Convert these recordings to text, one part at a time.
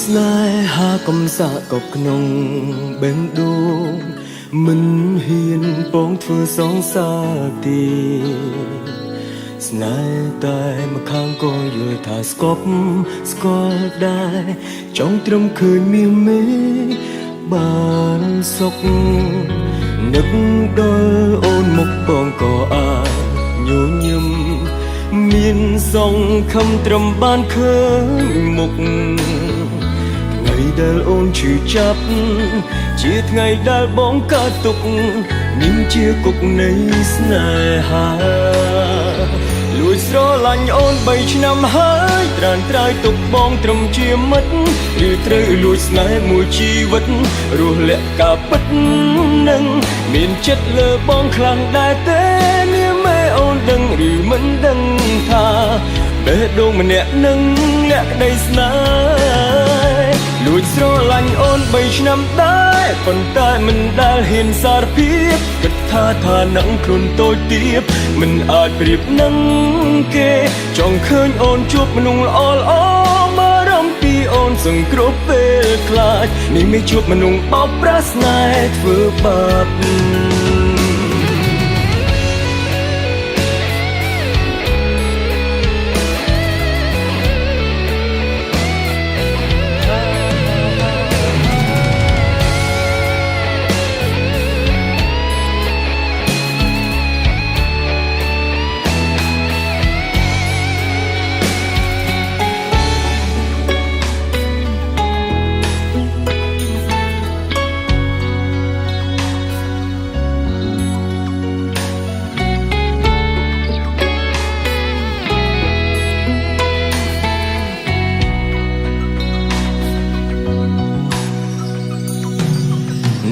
ស្នេហាកំសាកប់ក្នុងបេះដូងមិនហ៊ានពងធ្វើសងសាទីស្នេហ៍តែម្ខាងក៏យល់ថាស្គប់ស្គាល់ដែរចង់ត្រឹមឃើញមាសមេបានសុខនឹកដល់អូនមុខបងក៏អាចញញឹមមានសងខំត្រឹមបានឃើញមុខថ្ងៃដែលអូនឈឺចាប់ជាថ្ងៃដែលបងកើតទុកនេះជាគុកនៃស្នេហាលួចស្រឡាញ់អូន3ឆ្នាំហើយត្រានត្រើយទុកបងត្រឹមជាមិត្តឬត្រូវលួចស្នេហ៍មួយជីវិតរស់លាក់ការពិតនឹងមានចិត្តលើបងខ្លាំងដែរទេនាងមេអូនដឹងឬមិនដឹងថាបេះដូងម្នាក់នឹងលាក់ក្តីស្នេហ៍លួចស្រឡាញ់អូន3ឆ្នាំដែរប៉ុន្តែមិនដែលហ៊ានសារភាពគិតថានឹងខ្លួនតូចទាបមិនអាចប្រៀបនឹងគេចង់ឃើញអូនជួបមនុស្សល្អបារម្ភពីអូនសង្គ្រោះពេលខ្លាចនេះមិនជួបមនុស្សបោកប្រាស់ស្នេហ៍ធ្វើបាប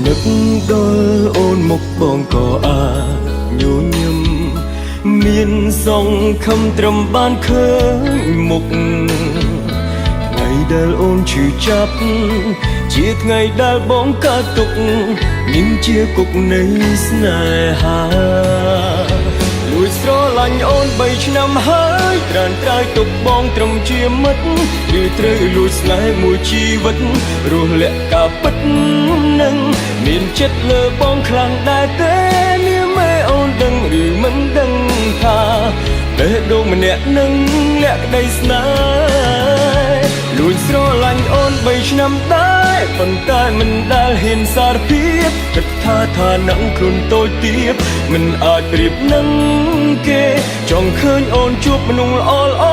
នឹកដល់អូនមុខបងក៏អាចញញឹមមានសងខំត្រឹមបានឃើញមុខថ្ងៃដែលអូនឈឺចាប់ជាថ្ងៃដែលបងកើតទុកនេះជាគុកនៃស្នេហាលួចស្រឡាញ់អូន3ឆ្នាំហើយត្រានត្រើយទុកបងត្រឹមជាមិត្តឬត្រូវលួចស្នេហ៍មួយជីវិតរស់លាក់ការពិតនឹងមានចិត្តលើបងខ្លាំងដែរទេនាងមេអូនដឹងឬមិនដឹងថាបេះដូងម្នាក់នឹងលាក់ក្តីស្នេហ៍លួចស្រឡាញ់អូន3ឆ្នាំដែរប៉ុន្តែមិនដែលហ៊ានសារភាពគិតថានឹងខ្លួនតូចទាបមិនអាចប្រៀបនឹងគេចង់ឃើញអូនជួបមនុស្សល្អ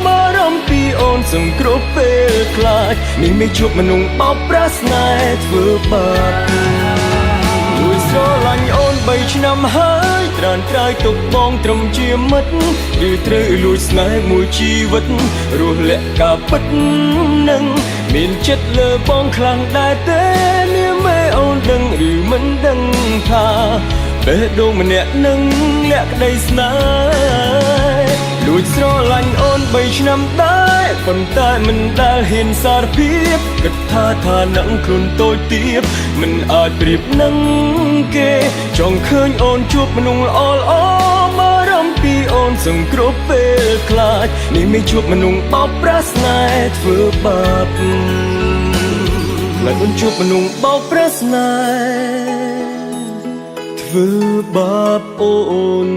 បារម្ភពីអូនសង្គ្រោះពេលខ្លាចនេះមិនជួបមនុស្សបោកប្រាស់ស្នេហ៍ធ្វើបាបលួចស្រឡាញ់អូន3ឆ្នាំហើយត្រានត្រើយទុកបងត្រឹមជាមិត្តឬត្រូវលួចស្នេហ៍មួយជីវិតរស់លាក់ការពិតនឹងមានចិត្តលើបងខ្លាំងដែរទេនាងមេអូនដឹងឬមិនដឹងថាបេះដូងម្នាក់នឹងលាក់ក្តីស្នេហ៍លួចស្រឡាញ់អូន3ឆ្នាំដែរប៉ុន្តែមិនដែលហ៊ានសារភាពគិតថានឹងខ្លួនតូចទាបមិនអាចប្រៀបនឹងគេចង់ឃើញអូនជួបមនុស្សល្អបារម្ភពីអូនសង្គ្រោះពេលខ្លាចនេះមិនជួបមនុស្សបោកប្រាស់ស្នេហ៍ធ្វើបាបlại muốn chụp mà nung bao press nàyធ្វើបាបអូន